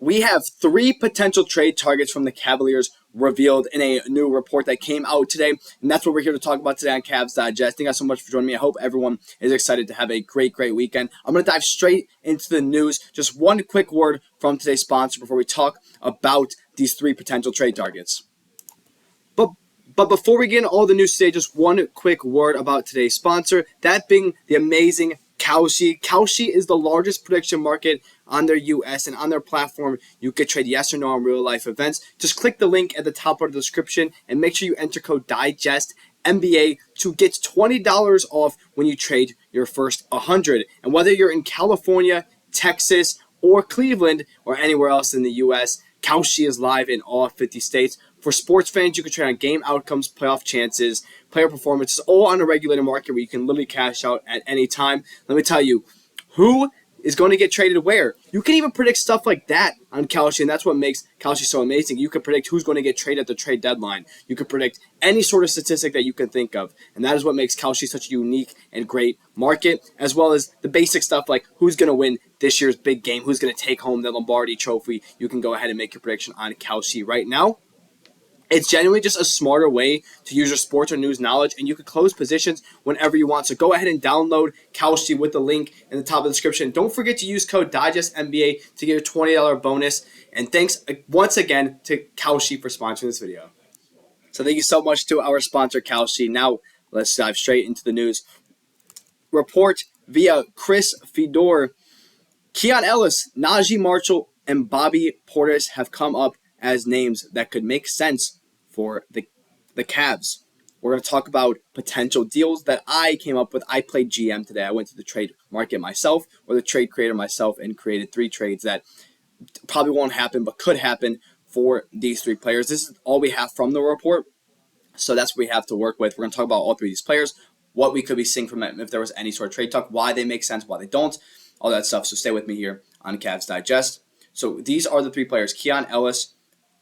We have three potential trade targets from the Cavaliers revealed in a new report that came out today, and that's what we're here to talk about today on Cavs Digest. Thank you guys so much for joining me. I hope everyone is excited to have a great weekend. I'm going to dive straight into the news. Just one quick word from today's sponsor before we talk about these three potential trade targets. But before we get into all the news today, just one quick word about today's sponsor, that being the amazing Kalshi. Kalshi is the largest prediction market on their US, and on their platform, you can trade yes or no on real life events. Just click the link at the top of the description and make sure you enter code DIGESTNBA to get $20 off when you trade your first 100. And whether you're in California, Texas, or Cleveland, or anywhere else in the US, Kalshi is live in all 50 states. For sports fans, you can trade on game outcomes, playoff chances, player performances, all on a regulated market where you can literally cash out at any time. Let me tell you, who is going to get traded where? You can even predict stuff like that on Kalshi, and that's what makes Kalshi so amazing. You can predict who's going to get traded at the trade deadline. You can predict any sort of statistic that you can think of, and that is what makes Kalshi such a unique and great market, as well as the basic stuff like who's going to win this year's big game, who's going to take home the Lombardi Trophy. You can go ahead and make your prediction on Kalshi right now. It's genuinely just a smarter way to use your sports or news knowledge, and you can close positions whenever you want. So go ahead and download Kalshi with the link in the top of the description. Don't forget to use code DIGESTNBA to get your $20 bonus. And thanks once again to Kalshi for sponsoring this video. So thank you so much to our sponsor, Kalshi. Now let's dive straight into the news. Report via Chris Fedor. Keon Ellis, Najee Marshall, and Bobby Portis have come up as names that could make sense for the Cavs. We're going to talk about potential deals that I came up with. I played GM today. I went to the trade market myself, or the trade creator myself, and created three trades that probably won't happen but could happen for these three players. This is all we have from the report, so that's what we have to work with. We're going to talk about all three of these players, what we could be seeing from it, if there was any sort of trade talk, why they make sense, why they don't, all that stuff. So stay with me here on Cavs Digest. So these are the three players: Keon Ellis,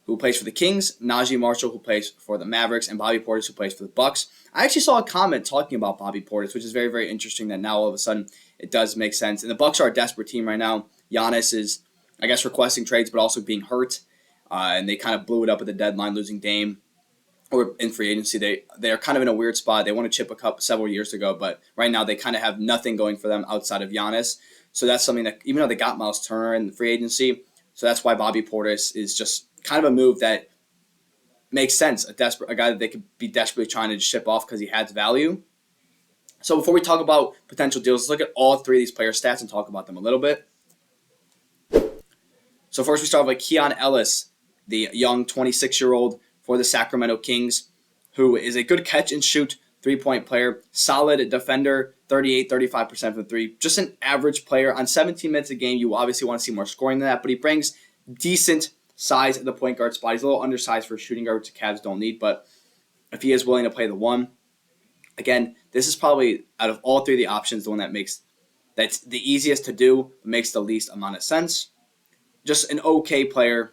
who plays for the Kings, Najee Marshall, who plays for the Mavericks, and Bobby Portis, who plays for the Bucks. I actually saw a comment talking about Bobby Portis, which is very, very interesting that now all of a sudden it does make sense. And the Bucks are a desperate team right now. Giannis is, I guess, requesting trades, but also being hurt. And they kind of blew it up at the deadline, losing Dame. Or in free agency, they are kind of in a weird spot. They won a chip a cup several years ago, but right now they kind of have nothing going for them outside of Giannis. So that's something that, even though they got Miles Turner in the free agency, so that's why Bobby Portis is just kind of a move that makes sense. A guy that they could be desperately trying to ship off because he has value. So before we talk about potential deals, let's look at all three of these player stats and talk about them a little bit. So first we start with Keon Ellis, the young 26-year-old for the Sacramento Kings, who is a good catch-and-shoot three-point player, solid defender, 38-35% from three. Just an average player. On 17 minutes a game, you obviously want to see more scoring than that, but he brings decent size at the point guard spot. He's a little undersized for a shooting guard, which the Cavs don't need, but if he is willing to play the one, again, this is probably, out of all three of the options, the one that's the easiest to do, makes the least amount of sense. Just an okay player,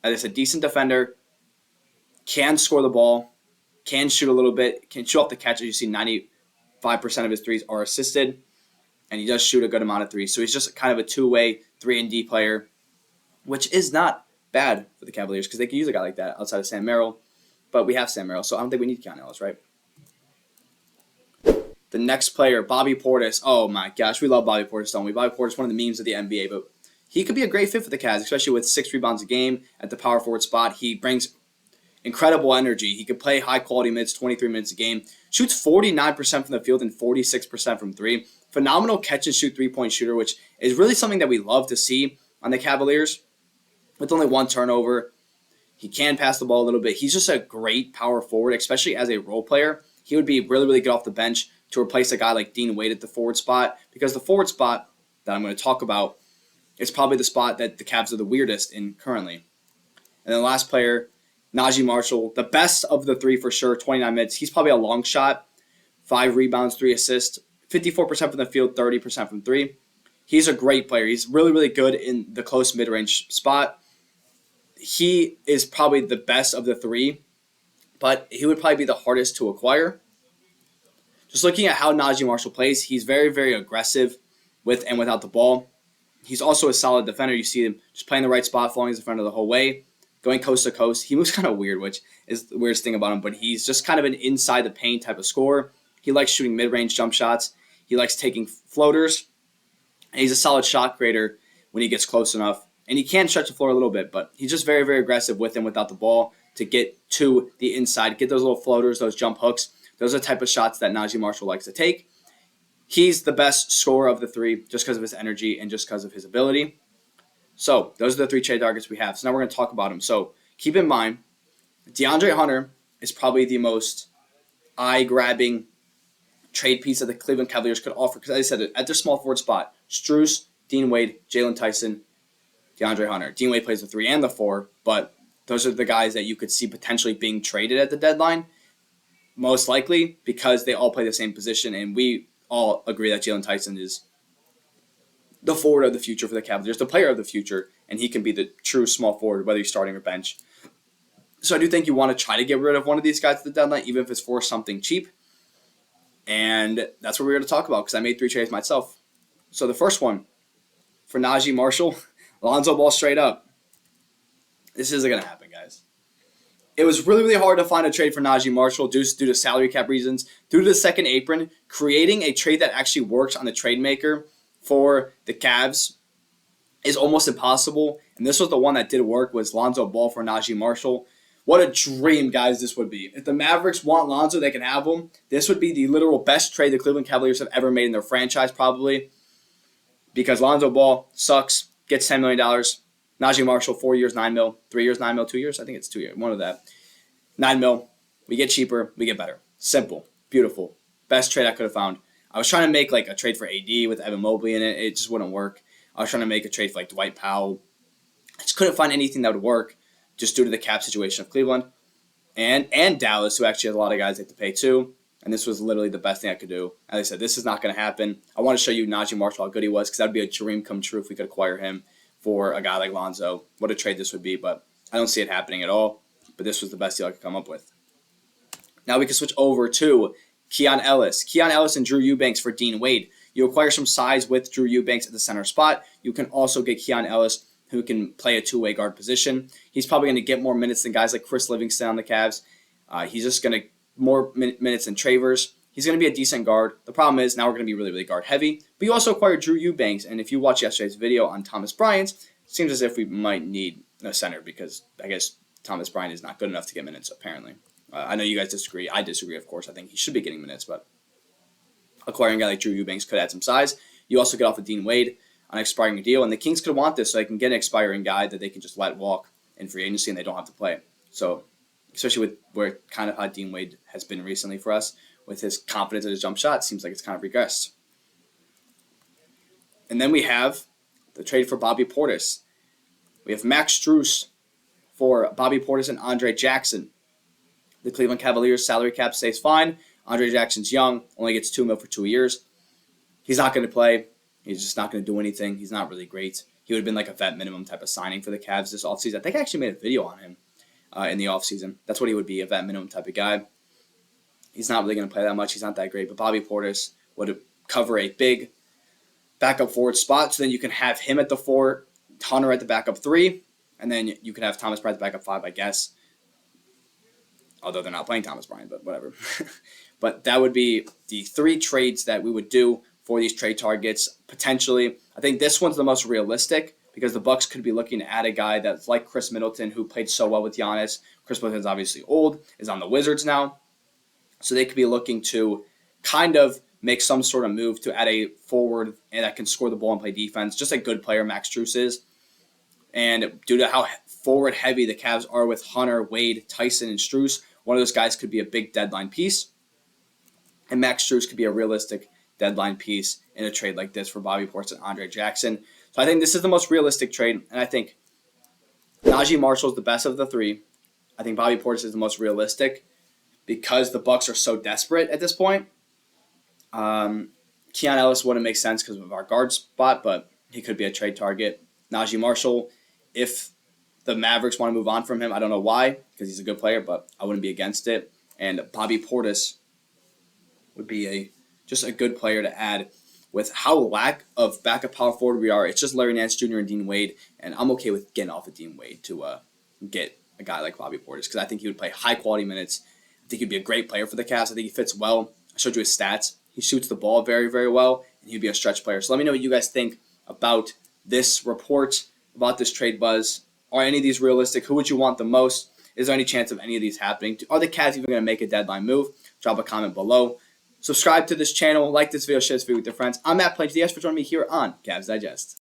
as I said, decent defender, can score the ball, can shoot a little bit, can shoot off the catch. As you see, 95% of his threes are assisted, and he does shoot a good amount of threes. So he's just kind of a two-way 3-and-D player, which is not bad for the Cavaliers because they could use a guy like that outside of Sam Merrill. But we have Sam Merrill, so I don't think we need Keon Ellis, right? The next player, Bobby Portis. Oh my gosh, we love Bobby Portis, don't we? Bobby Portis is one of the memes of the NBA, but he could be a great fit for the Cavs, especially with 6 rebounds a game at the power forward spot. He brings incredible energy. He could play high-quality minutes, 23 minutes a game. Shoots 49% from the field and 46% from three. Phenomenal catch-and-shoot three-point shooter, which is really something that we love to see on the Cavaliers. With only one turnover, he can pass the ball a little bit. He's just a great power forward, especially as a role player. He would be really, really good off the bench to replace a guy like Dean Wade at the forward spot, because the forward spot that I'm going to talk about is probably the spot that the Cavs are the weirdest in currently. And then the last player, Najee Marshall, the best of the three for sure, 29 minutes. He's probably a long shot, 5 rebounds, 3 assists, 54% from the field, 30% from three. He's a great player. He's really, really good in the close mid-range spot. He is probably the best of the three, but he would probably be the hardest to acquire. Just looking at how Najee Marshall plays, he's very, very aggressive with and without the ball. He's also a solid defender. You see him just playing the right spot, following his defender the whole way, going coast to coast. He moves kind of weird, which is the weirdest thing about him, but he's just kind of an inside the paint type of scorer. He likes shooting mid-range jump shots. He likes taking floaters. And he's a solid shot creator when he gets close enough. And he can stretch the floor a little bit, but he's just very, very aggressive with and without the ball to get to the inside, get those little floaters, those jump hooks. Those are the type of shots that Najee Marshall likes to take. He's the best scorer of the three just because of his energy and just because of his ability. So those are the 3 trade targets we have. So now we're going to talk about them. So keep in mind, DeAndre Hunter is probably the most eye-grabbing trade piece that the Cleveland Cavaliers could offer. Because as I said, at their small forward spot, Strus, Dean Wade, Jalen Tyson, DeAndre Hunter. Dean Wade plays the 3 and the 4, but those are the guys that you could see potentially being traded at the deadline, most likely, because they all play the same position, and we all agree that Jalen Tyson is the forward of the future for the Cavaliers, the player of the future, and he can be the true small forward, whether he's starting or bench. So I do think you want to try to get rid of one of these guys at the deadline, even if it's for something cheap. And that's what we're going to talk about, because I made 3 trades myself. So the first one, for Najee Marshall, Lonzo Ball straight up. This isn't going to happen, guys. It was really, really hard to find a trade for Najee Marshall due to salary cap reasons, due to the second apron. Creating a trade that actually works on the trade maker for the Cavs is almost impossible. And this was the one that did work, was Lonzo Ball for Najee Marshall. What a dream, guys, this would be. If the Mavericks want Lonzo, they can have him. This would be the literal best trade the Cleveland Cavaliers have ever made in their franchise, probably. Because Lonzo Ball sucks, gets $10 million. Najee Marshall, 4 years, $9 million. 3 years, $9 million, 2 years? I think it's 2 years. One of that. $9 million. We get cheaper. We get better. Simple. Beautiful. Best trade I could have found. I was trying to make like a trade for AD with Evan Mobley in it. It just wouldn't work. I was trying to make a trade for like Dwight Powell. I just couldn't find anything that would work just due to the cap situation of Cleveland and Dallas, who actually has a lot of guys they have to pay too. And this was literally the best thing I could do. As I said, this is not going to happen. I want to show you Najee Marshall, how good he was, because that would be a dream come true if we could acquire him for a guy like Lonzo. What a trade this would be, but I don't see it happening at all. But this was the best deal I could come up with. Now we can switch over to Keon Ellis. Keon Ellis and Drew Eubanks for Dean Wade. You acquire some size with Drew Eubanks at the center spot. You can also get Keon Ellis, who can play a two-way guard position. He's probably going to get more minutes than guys like Chris Livingston on the Cavs. He's just going to more minutes than Travers. He's going to be a decent guard. The problem is now we're going to be really, really guard heavy. But you also acquired Drew Eubanks, and if you watch yesterday's video on Thomas Bryant, it seems as if we might need a center because I guess Thomas Bryant is not good enough to get minutes, apparently. I know you guys disagree. I disagree, of course. I think he should be getting minutes, but acquiring a guy like Drew Eubanks could add some size. You also get off of Dean Wade on an expiring deal, and the Kings could want this so they can get an expiring guy that they can just let walk in free agency and they don't have to play. So, especially with where kind of how Dean Wade has been recently for us, with his confidence in his jump shot, seems like it's kind of regressed. And then we have the trade for Bobby Portis. We have Max Strus for Bobby Portis and Andre Jackson. The Cleveland Cavaliers salary cap stays fine. Andre Jackson's young, only gets $2 million for 2 years. He's not going to play. He's just not going to do anything. He's not really great. He would have been like a vet minimum type of signing for the Cavs this offseason. I think I actually made a video on him in the offseason. That's what he would be, a vet minimum type of guy. He's not really going to play that much. He's not that great. But Bobby Portis would cover a big backup forward spot. So then you can have him at the 4, Hunter at the backup 3, and then you can have Thomas Bryant at the backup 5, I guess. Although they're not playing Thomas Bryant, but whatever. But that would be the 3 trades that we would do for these trade targets, potentially. I think this one's the most realistic because the Bucks could be looking to add a guy that's like Chris Middleton, who played so well with Giannis. Chris Middleton's obviously old, is on the Wizards now. So they could be looking to kind of make some sort of move to add a forward and that can score the ball and play defense. Just a good player Max Strus is. And due to how forward heavy the Cavs are with Hunter, Wade, Tyson, and Strus, one of those guys could be a big deadline piece. And Max Strus could be a realistic deadline piece in a trade like this for Bobby Portis and Andre Jackson. So I think this is the most realistic trade. And I think Najee Marshall is the best of the 3. I think Bobby Portis is the most realistic because the Bucks are so desperate at this point. Keon Ellis wouldn't make sense because of our guard spot, but he could be a trade target. Najee Marshall, if the Mavericks want to move on from him, I don't know why, because he's a good player, but I wouldn't be against it. And Bobby Portis would be just a good player to add with how lack of backup power forward we are. It's just Larry Nance Jr. and Dean Wade, and I'm okay with getting off of Dean Wade to get a guy like Bobby Portis because I think he would play high-quality minutes. I think he'd be a great player for the Cavs. I think he fits well. I showed you his stats. He shoots the ball very, very well, and he'd be a stretch player. So let me know what you guys think about this report, about this trade buzz. Are any of these realistic? Who would you want the most? Is there any chance of any of these happening? Are the Cavs even going to make a deadline move? Drop a comment below. Subscribe to this channel, like this video, share this video with your friends. I'm Matt Palange. Thanks for joining me here on Cavs Digest.